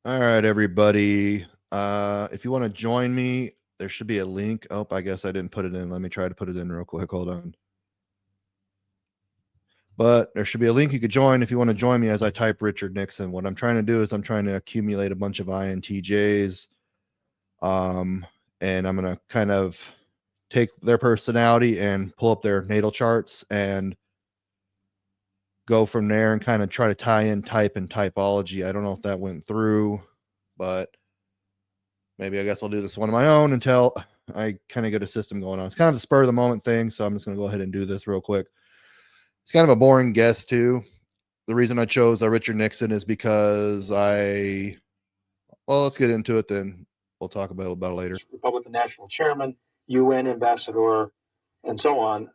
All right, everybody. If you want to join me, there should be a link. Oh, I guess I didn't put it in. Let me try to put it in real quick. Hold on. But there should be a link you could join if you want to join me as I type Richard Nixon. What I'm trying to do is I'm trying to accumulate a bunch of INTJs. And I'm going to kind of take their personality and pull up their natal charts and go from there and kind of try to tie in type and typology. I don't know if that went through, but maybe I guess I'll do this one on my own until I kind of get a system going on. It's kind of a spur of the moment thing, so I'm just going to go ahead and do this real quick. It's kind of a boring guess too. The reason I chose Richard Nixon is because well, let's get into it then. We'll talk about it later. Republican National Chairman, UN Ambassador, and so on.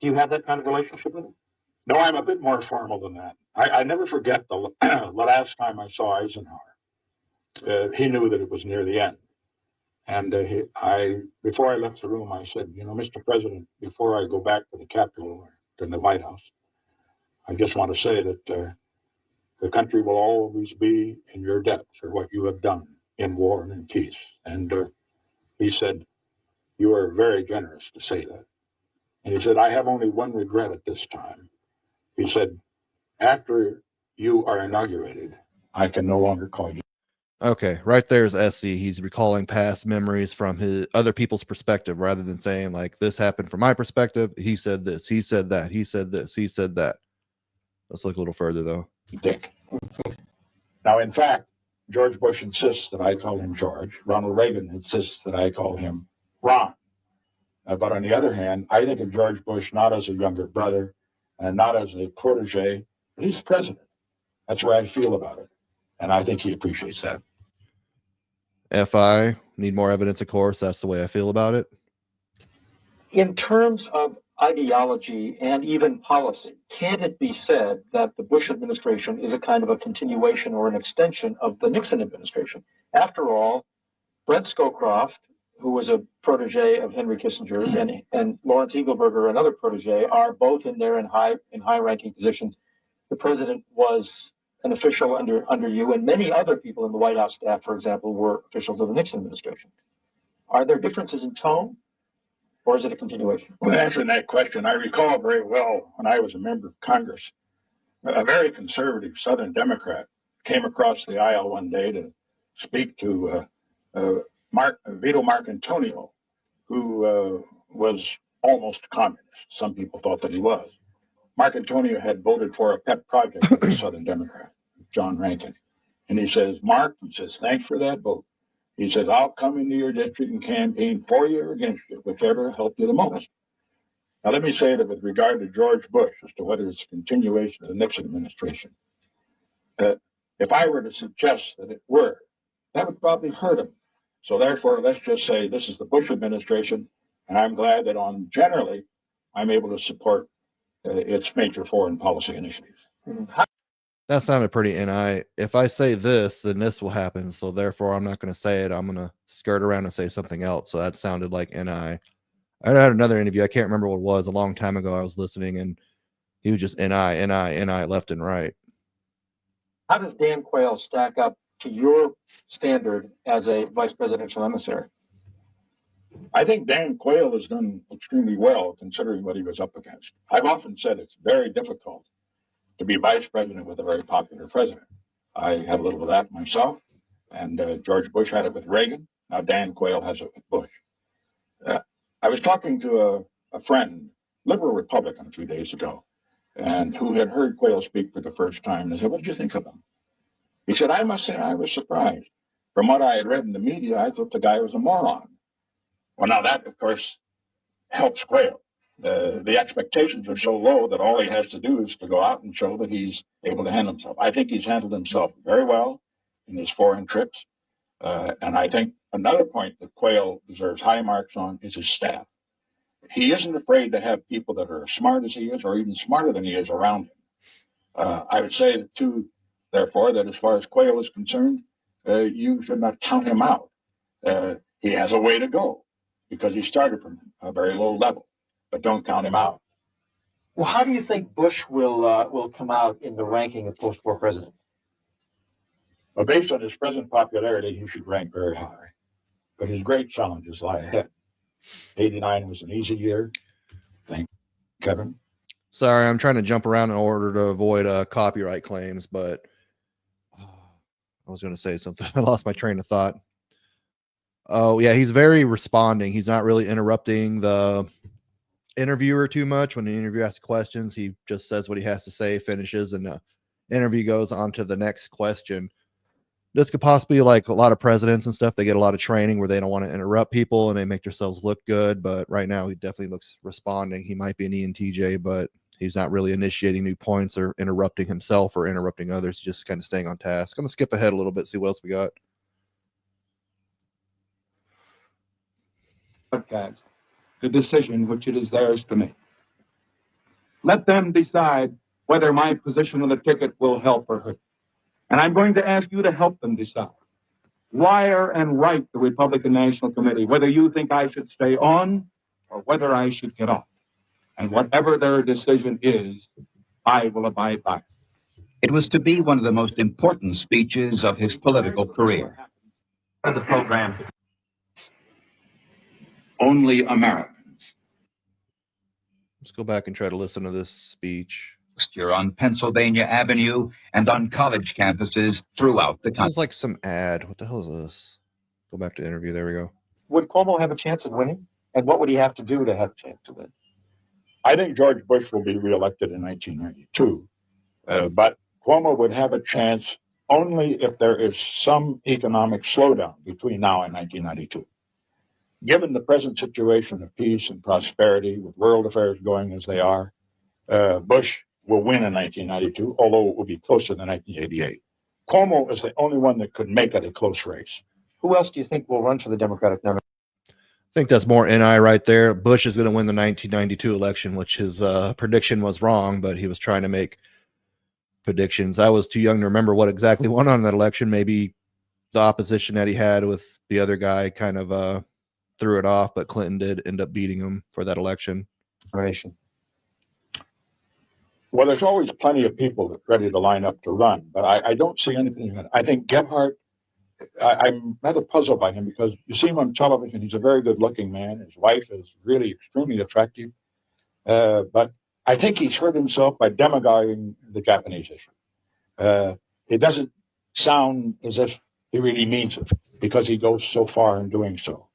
Do you have that kind of relationship with him? No, I'm a bit more formal than that. I never forget the last time I saw Eisenhower. He knew that it was near the end. And before I left the room, I said, Mr. President, before I go back to the Capitol or to the White House, I just want to say that the country will always be in your debt for what you have done in war and in peace. And he said, you are very generous to say that. And he said, I have only one regret at this time. He said, after you are inaugurated, I can no longer call you. Okay, right there's SC. He's recalling past memories from his other people's perspective rather than saying like this happened from my perspective. He said this, he said that, he said this, he said that. Let's look a little further though. Dick. Now, in fact, George Bush insists that I call him George. Ronald Reagan insists that I call him Ron. But on the other hand, I think of George Bush not as a younger brother and not as a protege, but he's president. That's the way I feel about it. And I think he appreciates that. FI, need more evidence, of course. That's the way I feel about it. In terms of ideology and even policy, can't it be said that the Bush administration is a kind of a continuation or an extension of the Nixon administration? After all, Brent Scowcroft, who was a protege of Henry Kissinger, and Lawrence Eagleburger, another protege, are both in there in high-ranking positions. The president was an official under you, and many other people in the White House staff, for example, were officials of the Nixon administration. Are there differences in tone, or is it a continuation? Well, answering that question, I recall very well when I was a member of Congress, a very conservative Southern Democrat came across the aisle one day to speak to Vito Marcantonio, who was almost communist. Some people thought that he was. Marcantonio had voted for a pet project of the Southern Democrat, John Rankin. And he says, Mark, he says, thanks for that vote. He says, I'll come into your district and campaign for you or against you, whichever helped you the most. Now, let me say that with regard to George Bush, as to whether it's a continuation of the Nixon administration, if I were to suggest that it were, that would probably hurt him. So therefore, let's just say this is the Bush administration, and I'm glad that generally, I'm able to support its major foreign policy initiatives. That sounded pretty NI. If I say this, then this will happen. So therefore, I'm not going to say it. I'm going to skirt around and say something else. So that sounded like NI. I had another interview. I can't remember what it was. A long time ago, I was listening, and he was just NI left and right. How does Dan Quayle stack up to your standard as a vice presidential emissary? I think Dan Quayle has done extremely well considering what he was up against. I've often said it's very difficult to be vice president with a very popular president. I had a little of that myself, and George Bush had it with Reagan. Now Dan Quayle has it with Bush. I was talking to a friend, liberal Republican, a few days ago, and who had heard Quayle speak for the first time. And I said, what did you think of him? He said, I must say I was surprised. From what I had read in the media, I thought the guy was a moron. Well, now that, of course, helps Quayle. The expectations are so low that all he has to do is to go out and show that he's able to handle himself. I think he's handled himself very well in his foreign trips. And I think another point that Quayle deserves high marks on is his staff. He isn't afraid to have people that are as smart as he is or even smarter than he is around him. I would say, too, therefore, that as far as Quayle is concerned, you should not count him out. He has a way to go because he started from a very low level. But don't count him out. Well, how do you think Bush will come out in the ranking of post-war president? But based on his present popularity, he should rank very high. But his great challenges lie ahead. 89 was an easy year. Thank you, Kevin. Sorry, I'm trying to jump around in order to avoid copyright claims, but I was going to say something. I lost my train of thought. Oh, yeah, he's very responding. He's not really interrupting the interviewer too much. When the interviewer asks questions, he just says what he has to say, finishes, and the interview goes on to the next question. This could possibly, like a lot of presidents and stuff, they get a lot of training where they don't want to interrupt people and they make themselves look good. But right now, he definitely looks responding. He might be an ENTJ, but he's not really initiating new points or interrupting himself or interrupting others. Just kind of staying on task. I'm going to skip ahead a little bit, see what else we got. Podcast, the decision which it is theirs to make. Let them decide whether my position on the ticket will help or hurt. And I'm going to ask you to help them decide. Wire and write the Republican National Committee whether you think I should stay on or whether I should get off. And whatever their decision is, I will abide by it. It was to be one of the most important speeches of his political career. The program. Only Americans. Let's go back and try to listen to this speech. You're on Pennsylvania Avenue and on college campuses throughout the This country. is like some ad. What the hell is this? Go back to the interview. There we go. Would Cuomo have a chance of winning? And what would he have to do to have a chance to win? I think George Bush will be reelected in 1992, but Cuomo would have a chance only if there is some economic slowdown between now and 1992. Given the present situation of peace and prosperity, with world affairs going as they are, Bush will win in 1992, although it will be closer than 1988. Cuomo is the only one that could make it a close race. Who else do you think will run for the Democratic nomination? I think that's more NI right there. Bush is going to win the 1992 election, which his prediction was wrong, but he was trying to make predictions. I was too young to remember what exactly went on in that election. Maybe the opposition that he had with the other guy kind of threw it off, but Clinton did end up beating him for that election. Well, there's always plenty of people that are ready to line up to run, but I don't see anything. I think Gebhardt, I'm rather puzzled by him because you see him on television. He's a very good-looking man. His wife is really extremely attractive. But I think he's hurt himself by demagoguing the Japanese issue. It doesn't sound as if he really means it because he goes so far in doing so.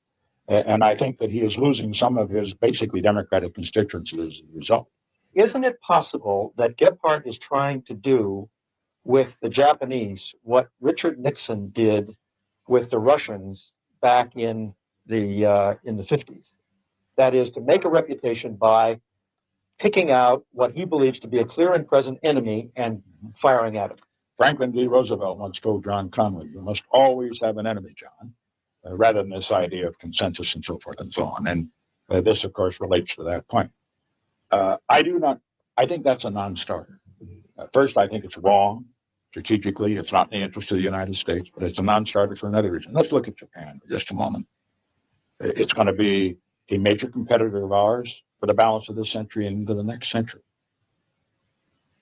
And I think that he is losing some of his basically Democratic constituency as a result. Isn't it possible that Gebhardt is trying to do with the Japanese what Richard Nixon did with the Russians back in the 50s? That is, to make a reputation by picking out what he believes to be a clear and present enemy and firing at him. Franklin D. Roosevelt once told John Conway, "You must always have an enemy, John," rather than this idea of consensus and so forth and so on. And this, of course, relates to that point. I think that's a non-starter. First, I think it's wrong. Strategically, it's not in the interest of the United States, but it's a non-starter for another reason. Let's look at Japan for just a moment. It's going to be a major competitor of ours for the balance of this century and into the next century.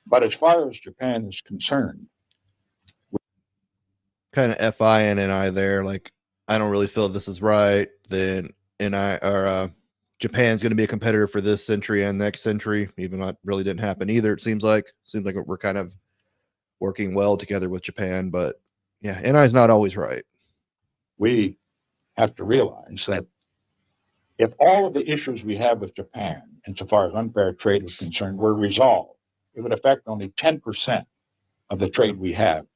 But as far as Japan is concerned, Kind of FI and NI there. Like, I don't really feel this is right. Then NI or Japan's going to be a competitor for this century and next century, even though it really didn't happen either. It seems like we're kind of working well together with Japan, but yeah, NI is not always right. we have to realize that if all of the issues we have with Japan, insofar as unfair trade is concerned, were resolved, it would affect only 10% of the trade we have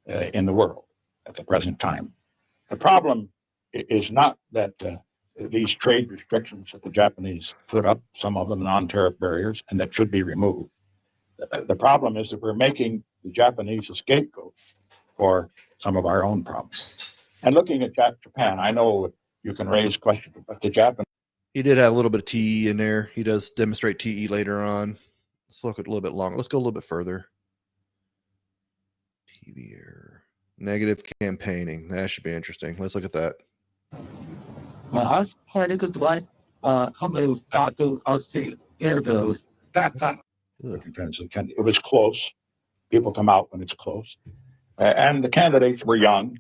in the world at the present time. The problem is not that these trade restrictions that the Japanese put up, some of them non-tariff barriers, and that should be removed. The problem is that we're making the Japanese a scapegoat for some of our own problems. And looking at Japan, I know you can raise questions about the Japanese. He did have a little bit of TE in there. He does demonstrate TE later on. Let's look at a little bit longer. Let's go a little bit further. TV error. Negative campaigning. That should be interesting. Let's look at that. Us political device, companies start to see interviews. That's It was close. People come out when it's close. And the candidates were young,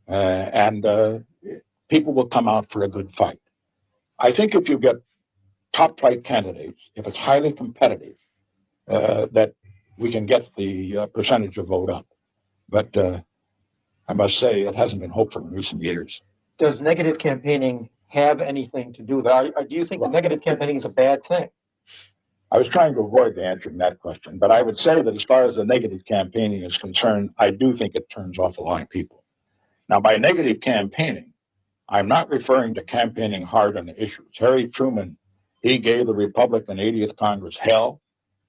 and people will come out for a good fight. I think if you get top flight candidates, if it's highly competitive, that we can get the percentage of vote up. But I must say it hasn't been hopeful in recent years. Does negative campaigning have anything to do with that? Do you think that negative campaigning is a bad thing? I was trying to avoid answering that question, but I would say that as far as the negative campaigning is concerned, I do think it turns off a lot of people. Now, by negative campaigning, I'm not referring to campaigning hard on the issues. Harry Truman, he gave the Republican 80th Congress hell,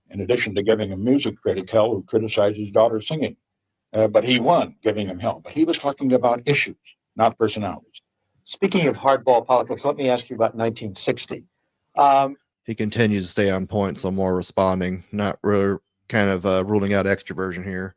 in addition to giving a music critic hell who criticized his daughter singing. But he won giving him hell. But he was talking about issues, not personalities. Speaking of hardball politics, let me ask you about 1960. He continues to stay on point, so more responding, not really kind of ruling out extroversion here.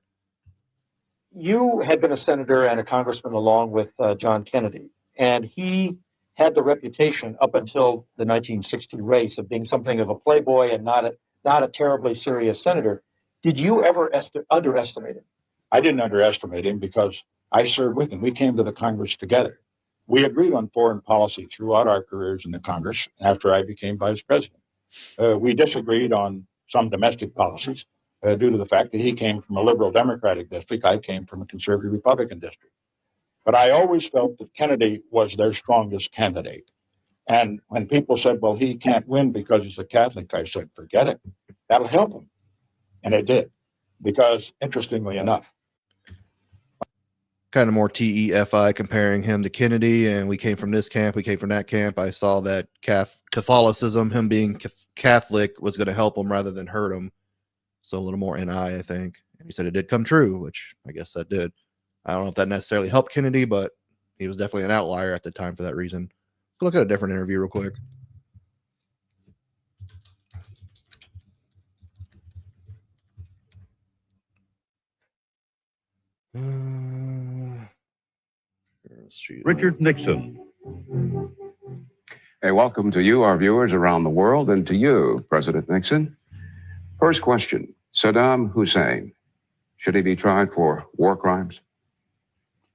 You had been a senator and a congressman along with John Kennedy, and he had the reputation up until the 1960 race of being something of a playboy and not a terribly serious senator. Did you ever underestimate him? I didn't underestimate him because I served with him. We came to the Congress together. We agreed on foreign policy throughout our careers in the Congress after I became vice president. We disagreed on some domestic policies due to the fact that he came from a liberal Democratic district. I came from a conservative Republican district. But I always felt that Kennedy was their strongest candidate. And when people said, well, he can't win because he's a Catholic, I said, forget it. That'll help him. And it did. Because, interestingly enough, kind of more TEFI comparing him to Kennedy, and we came from this camp, we came from that camp. I saw that Catholicism, him being Catholic, was going to help him rather than hurt him. So a little more NI, I think. And he said it did come true, which I guess that did. I don't know if that necessarily helped Kennedy, but he was definitely an outlier at the time for that reason. Let's look at a different interview real quick. Richard Nixon. Hey, welcome to you, our viewers around the world, and to you, President Nixon. First question, Saddam Hussein, should he be tried for war crimes?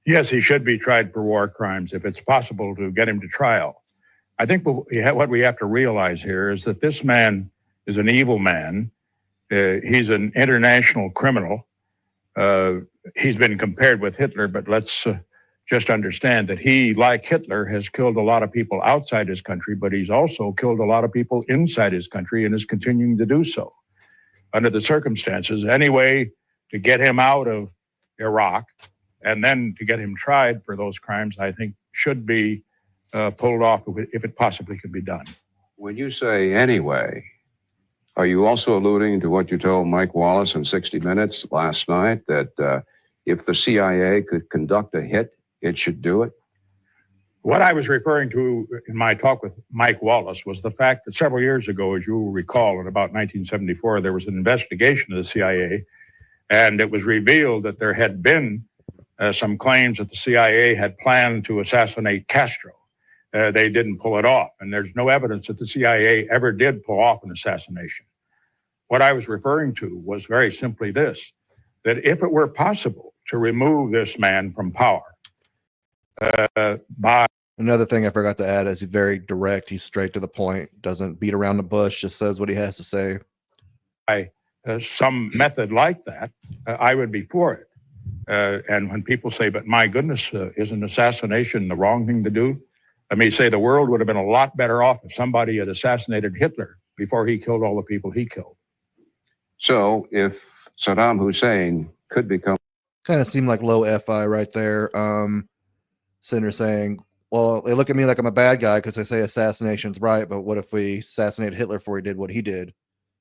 Yes, he should be tried for war crimes if it's possible to get him to trial. I think what we have to realize here is that this man is an evil man. He's an international criminal. He's been compared with Hitler, but let's just understand that he, like Hitler, has killed a lot of people outside his country, but he's also killed a lot of people inside his country and is continuing to do so. Under the circumstances, any way to get him out of Iraq and then to get him tried for those crimes, I think should be pulled off if it possibly could be done. When you say anyway, are you also alluding to what you told Mike Wallace in 60 Minutes last night, that if the CIA could conduct a hit, it should do it? What I was referring to in my talk with Mike Wallace was the fact that several years ago, as you will recall, in about 1974, there was an investigation of the CIA, and it was revealed that there had been some claims that the CIA had planned to assassinate Castro. They didn't pull it off, and there's no evidence that the CIA ever did pull off an assassination. What I was referring to was very simply this, that if it were possible to remove this man from power, Another thing I forgot to add is he's very direct. He's straight to the point, doesn't beat around the bush, just says what he has to say. By some method like that, I would be for it. And when people say, but my goodness, isn't assassination the wrong thing to do? Let me say the world would have been a lot better off if somebody had assassinated Hitler before he killed all the people he killed. So if Saddam Hussein could become... Kind of seemed like low FI right there. Senator saying, well, they look at me like I'm a bad guy because they say assassination's right, but what if we assassinated Hitler before he did what he did?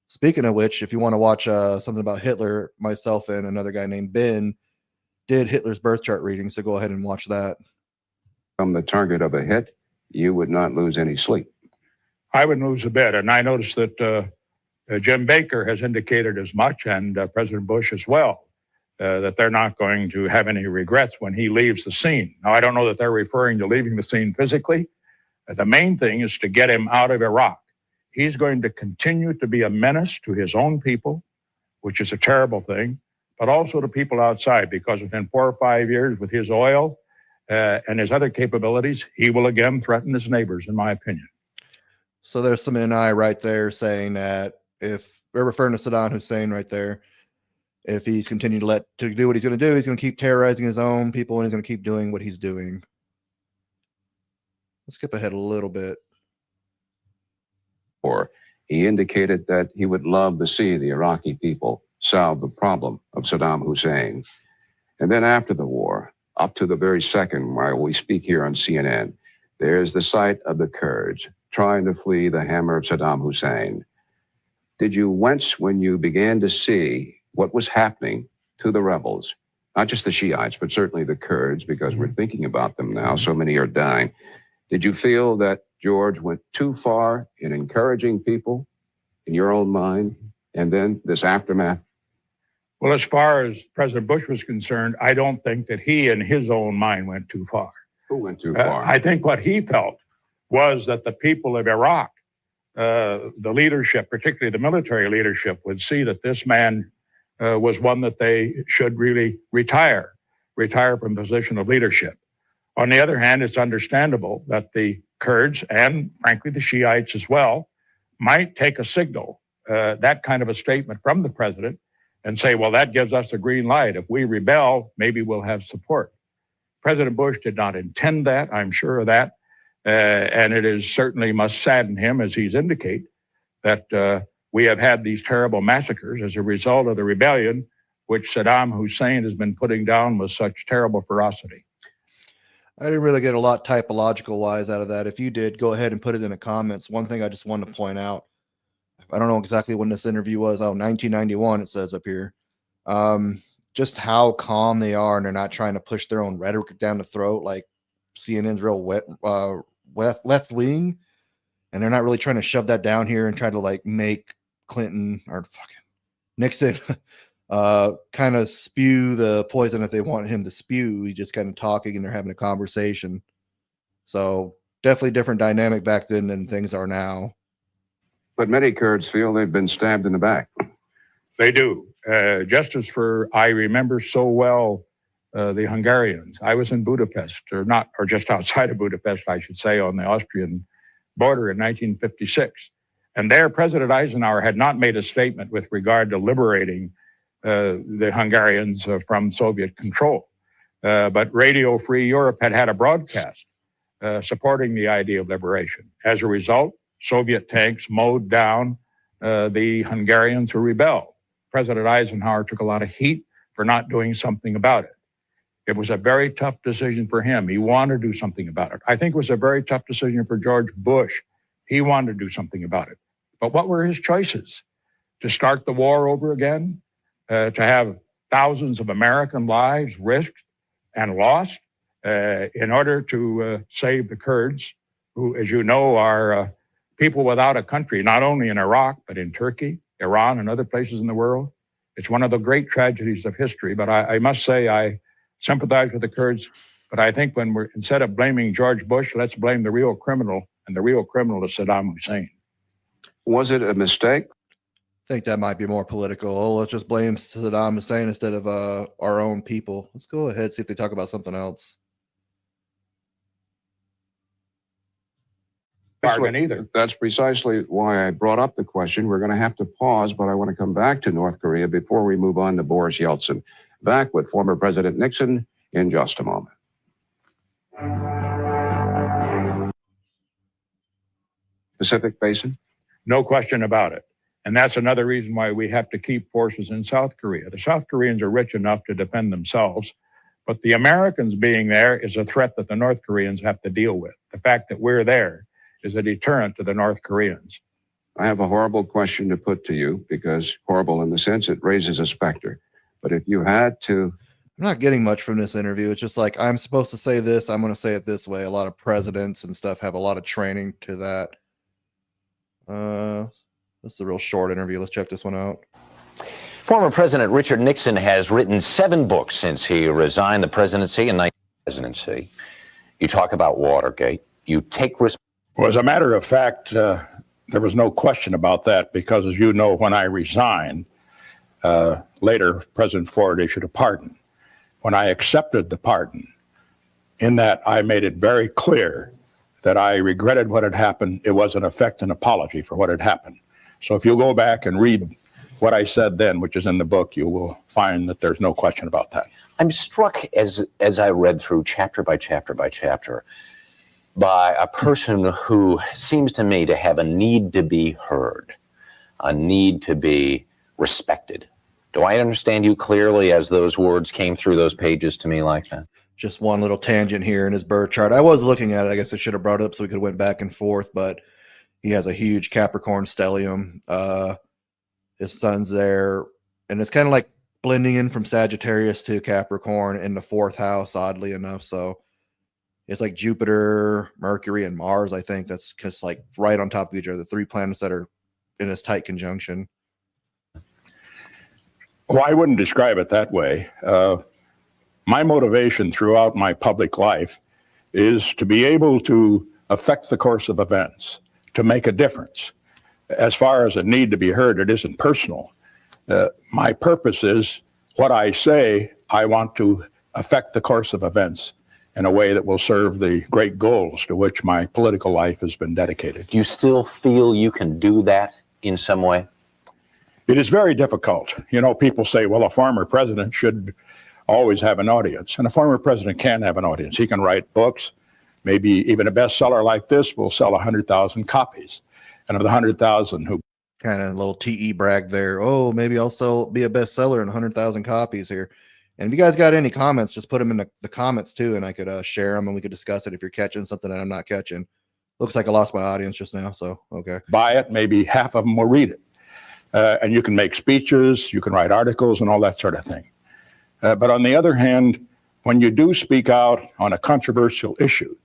Speaking of which, if you want to watch something about Hitler, myself and another guy named Ben did Hitler's birth chart reading, so go ahead and watch that. Become the target of a hit, you would not lose any sleep. I would lose a bit, and I noticed that Jim Baker has indicated as much, and President Bush as well, that they're not going to have any regrets when he leaves the scene. Now, I don't know that they're referring to leaving the scene physically. The main thing is to get him out of Iraq. He's going to continue to be a menace to his own people, which is a terrible thing, but also to people outside, because within 4 or 5 years, with his oil and his other capabilities, he will again threaten his neighbors, in my opinion. So there's some NI right there saying that if we're referring to Saddam Hussein right there, if he's continued to do what he's going to do, he's going to keep terrorizing his own people and he's going to keep doing what he's doing. Let's skip ahead a little bit. Or he indicated that he would love to see the Iraqi people solve the problem of Saddam Hussein. And then after the war, up to the very second while we speak here on CNN, there's the sight of the Kurds trying to flee the hammer of Saddam Hussein. Did you wince when you began to see what was happening to the rebels, not just the Shiites, but certainly the Kurds, because we're thinking about them now, so many are dying? Did you feel that George went too far in encouraging people in your own mind, and then this aftermath? Well, as far as President Bush was concerned, I don't think that he in his own mind went too far. Who went too far? I think what he felt was that the people of Iraq, the leadership, particularly the military leadership, would see that this man was one that they should really retire from the position of leadership. On the other hand, it's understandable that the Kurds and, frankly, the Shiites as well might take a signal, that kind of a statement from the president, and say, well, that gives us a green light. If we rebel, maybe we'll have support. President Bush did not intend that, I'm sure of that. And it is certainly must sadden him, as he's indicated, that we have had these terrible massacres as a result of the rebellion, which Saddam Hussein has been putting down with such terrible ferocity. I didn't really get a lot typological wise out of that. If you did, go ahead and put it in the comments. One thing I just wanted to point out, I don't know exactly when this interview was. Oh, 1991, it says up here. Just how calm they are, and they're not trying to push their own rhetoric down the throat like CNN's real left wing, and they're not really trying to shove that down here and try to like make Clinton or fucking Nixon kind of spew the poison that they want him to spew. He's just kind of talking and they're having a conversation. So definitely different dynamic back then than things are now. But many Kurds feel they've been stabbed in the back. They do. Just as I remember so well the Hungarians. I was in Budapest, or just outside of Budapest, I should say, on the Austrian border in 1956. And there, President Eisenhower had not made a statement with regard to liberating the Hungarians from Soviet control. But Radio Free Europe had a broadcast supporting the idea of liberation. As a result, Soviet tanks mowed down the Hungarians who rebelled. President Eisenhower took a lot of heat for not doing something about it. It was a very tough decision for him. He wanted to do something about it. I think it was a very tough decision for George Bush. He wanted to do something about it. But what were his choices? To start the war over again? To have thousands of American lives risked and lost in order to save the Kurds, who, as you know, are people without a country, not only in Iraq, but in Turkey, Iran, and other places in the world. It's one of the great tragedies of history. But I must say, I sympathize with the Kurds. But I think instead of blaming George Bush, let's blame the real criminal, and the real criminal is Saddam Hussein. Was it a mistake? I think that might be more political. Oh, let's just blame Saddam Hussein instead of our own people. Let's go ahead, see if they talk about something else. Either. That's precisely why I brought up the question. We're going to have to pause, but I want to come back to North Korea before we move on to Boris Yeltsin. Back with former President Nixon in just a moment. Pacific Basin? No question about it. And that's another reason why we have to keep forces in South Korea. The South Koreans are rich enough to defend themselves, but the Americans being there is a threat that the North Koreans have to deal with. The fact that we're there is a deterrent to the North Koreans. I have a horrible question to put to you, because horrible in the sense it raises a specter. But if you had to... I'm not getting much from this interview. It's just like, I'm supposed to say this, I'm going to say it this way. A lot of presidents and stuff have a lot of training to that. This is a real short interview. Let's check this one out. Former President Richard Nixon has written 7 books since he resigned the presidency in 1990. You talk about Watergate. You take responsibility. Well, as a matter of fact, there was no question about that, because, as you know, when I resigned, Later, President Ford issued a pardon. When I accepted the pardon, in that I made it very clear that I regretted what had happened. It was in effect an apology for what had happened. So if you go back and read what I said then, which is in the book, you will find that there's no question about that. I'm struck as I read through chapter by chapter by chapter by a person who seems to me to have a need to be heard, a need to be respected. Do I understand you clearly as those words came through those pages to me like that? Just one little tangent here in his birth chart. I was looking at it. I guess I should have brought it up so we could have went back and forth, but he has a huge Capricorn stellium. His sun's there, and it's kind of like blending in from Sagittarius to Capricorn in the 4th house, oddly enough. So it's like Jupiter, Mercury, and Mars. I think that's just like right on top of each other, the 3 planets that are in this tight conjunction. Well, I wouldn't describe it that way. My motivation throughout my public life is to be able to affect the course of events, to make a difference. As far as a need to be heard, it isn't personal. My purpose is what I say, I want to affect the course of events in a way that will serve the great goals to which my political life has been dedicated. Do you still feel you can do that in some way? It is very difficult. You know, people say, well, a former president should always have an audience. And a former president can have an audience. He can write books. Maybe even a bestseller like this will sell 100,000 copies. And of the 100,000 who... Kind of a little TE brag there. Oh, maybe I'll be a bestseller in 100,000 copies here. And if you guys got any comments, just put them in the comments too, and I could share them and we could discuss it if you're catching something that I'm not catching. Looks like I lost my audience just now, so okay. Buy it, maybe half of them will read it. And you can make speeches, you can write articles and all that sort of thing. But on the other hand, when you do speak out on a controversial issue,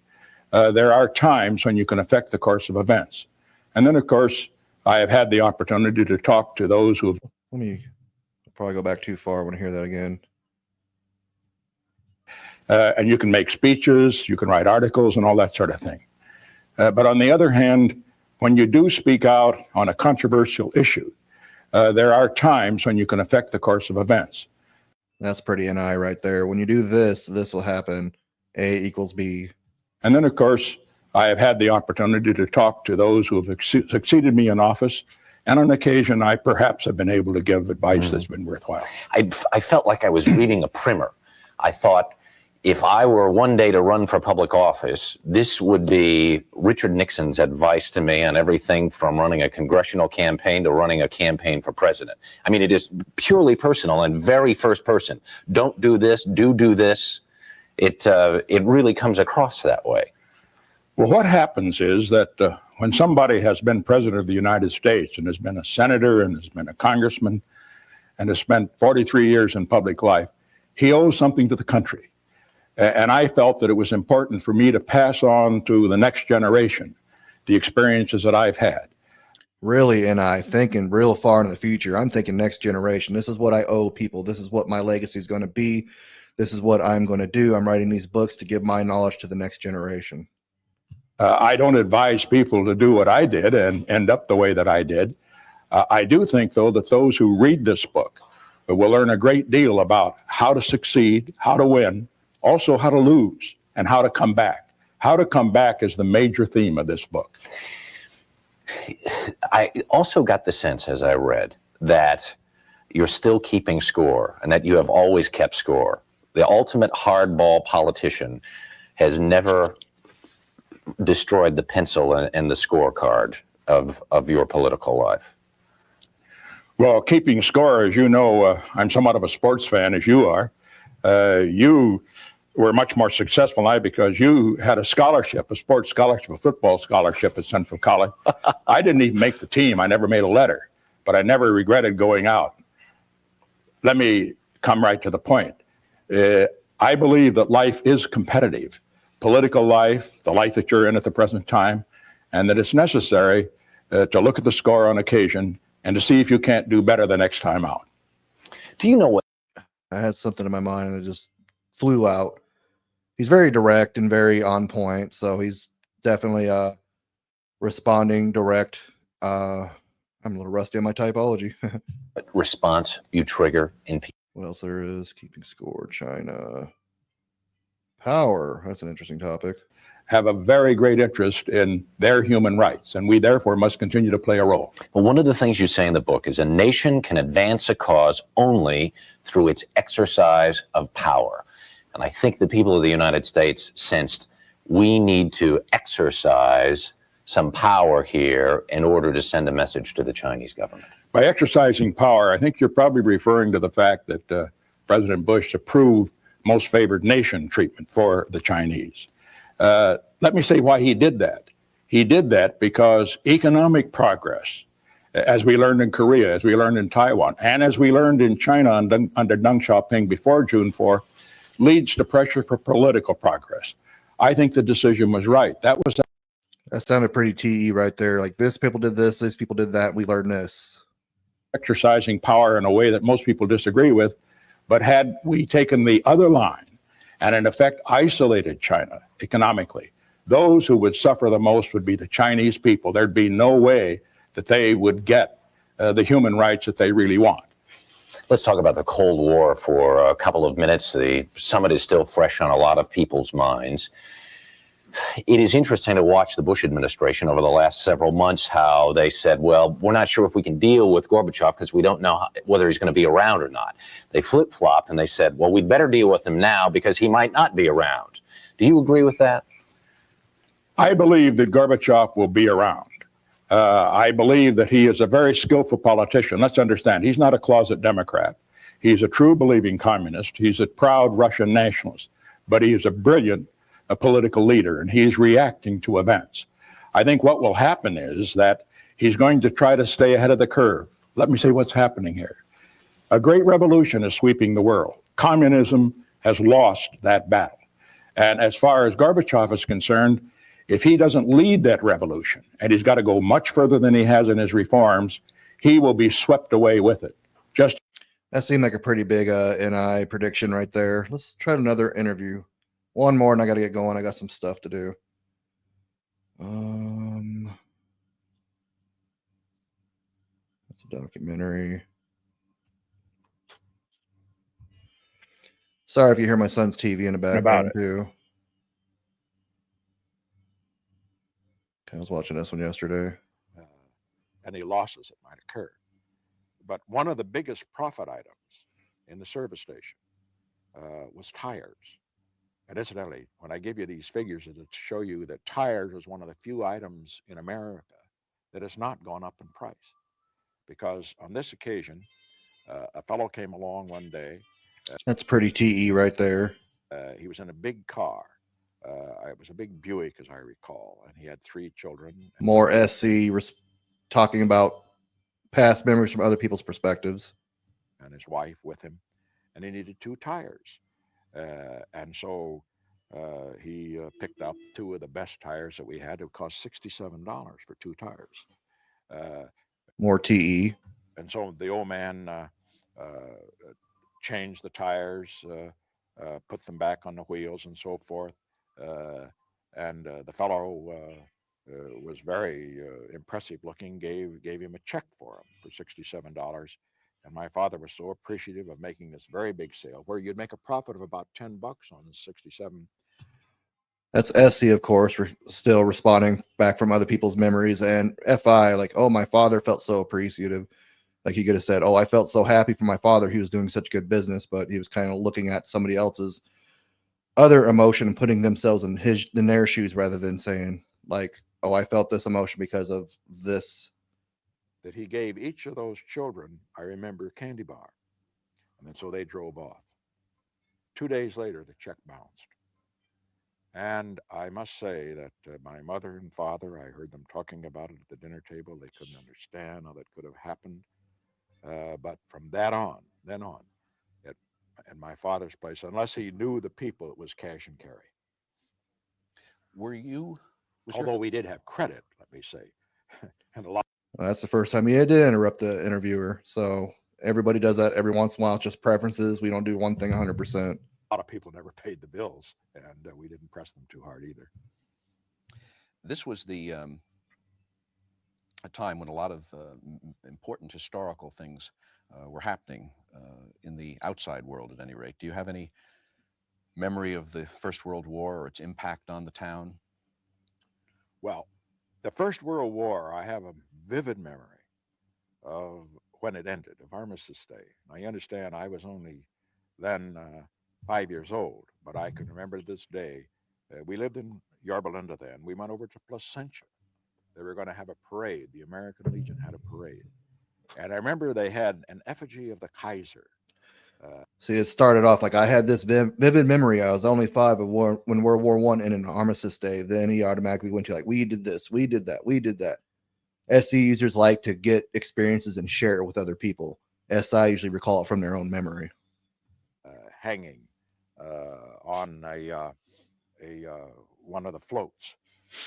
there are times when you can affect the course of events. And then, of course, I have had the opportunity to talk to those who have... Let me probably go back too far. I want to hear that again. And you can make speeches, you can write articles and all that sort of thing. But on the other hand, when you do speak out on a controversial issue, there are times when you can affect the course of events. That's pretty NI right there. When you do this, this will happen. A equals B. And then, of course, I have had the opportunity to talk to those who have succeeded me in office. And on occasion, I perhaps have been able to give advice that's been worthwhile. I felt like I was reading a primer. I thought, if I were one day to run for public office, this would be Richard Nixon's advice to me on everything from running a congressional campaign to running a campaign for president. I mean, it is purely personal and very first person. Don't do this, do this. It really comes across that way. Well, what happens is that when somebody has been president of the United States and has been a senator and has been a congressman and has spent 43 years in public life, he owes something to the country. And I felt that it was important for me to pass on to the next generation the experiences that I've had. Really, and I thinking real far in the future. I'm thinking next generation. This is what I owe people. This is what my legacy is going to be. This is what I'm going to do. I'm writing these books to give my knowledge to the next generation. I don't advise people to do what I did and end up the way that I did. I do think, though, that those who read this book will learn a great deal about how to succeed, how to win, also how to lose, and how to come back. How to come back is the major theme of this book. I also got the sense as I read that you're still keeping score and that you have always kept score. The ultimate hardball politician has never destroyed the pencil and the scorecard of your political life. Well, keeping score, as you know, I'm somewhat of a sports fan, as you are. You were much more successful than I because you had a scholarship, a sports scholarship, a football scholarship at Central College. I didn't even make the team. I never made a letter, but I never regretted going out. Let me come right to the point. I believe that life is competitive, political life, the life that you're in at the present time, and that it's necessary to look at the score on occasion and to see if you can't do better the next time out. Do you know what? I had something in my mind and it just flew out. He's very direct and very on point, so he's definitely responding direct. I'm a little rusty on my typology. response you trigger in people? What else there is? Keeping score, China. Power. That's an interesting topic. Have a very great interest in their human rights, and we therefore must continue to play a role. Well, one of the things you say in the book is a nation can advance a cause only through its exercise of power. And I think the people of the United States sensed we need to exercise some power here in order to send a message to the Chinese government. By exercising power, I think you're probably referring to the fact that President Bush approved most favored nation treatment for the Chinese. Let me say why he did that. He did that because economic progress, as we learned in Korea, as we learned in Taiwan, and as we learned in China under Deng Xiaoping before June 4, leads to pressure for political progress. I think the decision was right. That sounded pretty TE right there. Like, this people did this, these people did that, we learned this. Exercising power in a way that most people disagree with. But had we taken the other line and in effect isolated China economically, those who would suffer the most would be the Chinese people. There'd be no way that they would get the human rights that they really want. Let's talk about the Cold War for a couple of minutes. The summit is still fresh on a lot of people's minds. It is interesting to watch the Bush administration over the last several months, how they said, well, we're not sure if we can deal with Gorbachev because we don't know whether he's going to be around or not. They flip-flopped and they said, well, we'd better deal with him now because he might not be around. Do you agree with that? I believe that Gorbachev will be around. I believe that he is a very skillful politician. Let's understand, he's not a closet Democrat. He's a true believing communist. He's a proud Russian nationalist, but he is a brilliant political leader, and he's reacting to events. I think what will happen is that he's going to try to stay ahead of the curve. Let me say what's happening here. A great revolution is sweeping the world. Communism has lost that battle. And as far as Gorbachev is concerned, if he doesn't lead that revolution, and he's got to go much further than he has in his reforms, he will be swept away with it. Just that seemed like a pretty big NI prediction right there. Let's try another interview. One more, and I got to get going. I got some stuff to do. That's a documentary. Sorry if you hear my son's TV in the background too. I was watching this one yesterday. Any losses that might occur. But one of the biggest profit items in the service station was tires. And incidentally, when I give you these figures, it'll show you that tires is one of the few items in America that has not gone up in price. Because on this occasion, a fellow came along one day. That's pretty TE right there. He was in a big car. It was a big Buick, as I recall, and he had 3 children. More SC talking about past memories from other people's perspectives. And his wife with him, and he needed 2 tires. And so he picked up 2 of the best tires that we had. It cost $67 for 2 tires. More TE. And so the old man changed the tires, put them back on the wheels and so forth. And the fellow was very impressive looking, gave him a check for him for $67. And my father was so appreciative of making this very big sale, where you'd make a profit of about $10 on the 67. That's Essie, of course. We're still responding back from other people's memories. And FI, like, oh, my father felt so appreciative. Like, he could have said, oh, I felt so happy for my father. He was doing such good business, but he was kind of looking at somebody else's other emotion and putting themselves in their shoes rather than saying, like, oh, I felt this emotion because of this. That he gave each of those children, I remember, a candy bar. And then so they drove off. 2 days later, the check bounced. And I must say that my mother and father, I heard them talking about it at the dinner table. They couldn't understand how that could have happened. But from then on, at my father's place, unless he knew the people, it was cash and carry. Although we did have credit, let me say, and a lot. Well, that's the first time he had to interrupt the interviewer. So everybody does that every once in a while, just preferences. We don't do one thing 100%. A lot of people never paid the bills, and we didn't press them too hard either. This was the a time when a lot of important historical things were happening in the outside world, at any rate. Do you have any memory of the First World War or its impact on the town? Well, the First World War, I have a vivid memory of when it ended, of Armistice Day. Now, you understand, I was only then 5 years old, but I can remember this day. We lived in Yorba Linda then. We went over to Placentia. They were going to have a parade. The American Legion had a parade. And I remember they had an effigy of the Kaiser. See, it started off like I had this vivid memory. I was only 5 when World War I ended on Armistice Day. Then he automatically went to like, we did this, we did that, we did that. SC users like to get experiences and share it with other people. SI usually recall it from their own memory. Hanging on one of the floats,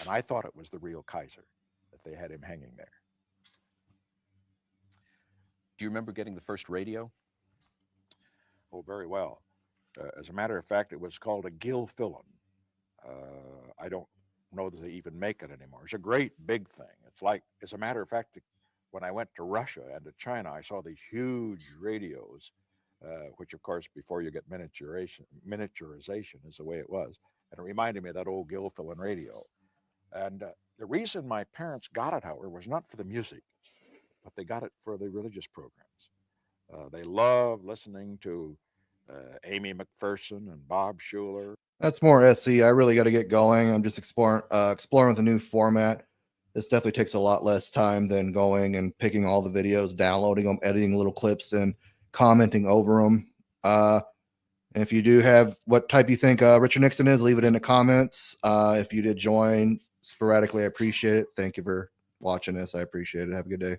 and I thought it was the real Kaiser, that they had him hanging there. Do you remember getting the first radio? Oh, very well. As a matter of fact, it was called a Gilfillan. I don't know that they even make it anymore. It's a great big thing. It's like, as a matter of fact, when I went to Russia and to China, I saw these huge radios, which of course, before you get miniaturization is the way it was. And it reminded me of that old Gilfillan radio. And the reason my parents got it, however, was not for the music, but they got it for the religious programs. They love listening to Amy McPherson and Bob Schuler. That's more SC. I really got to get going. I'm just exploring with a new format. This definitely takes a lot less time than going and picking all the videos, downloading them, editing little clips, and commenting over them. And if you do have what type you think Richard Nixon is, leave it in the comments. If you did join sporadically, I appreciate it. Thank you for watching this. I appreciate it. Have a good day.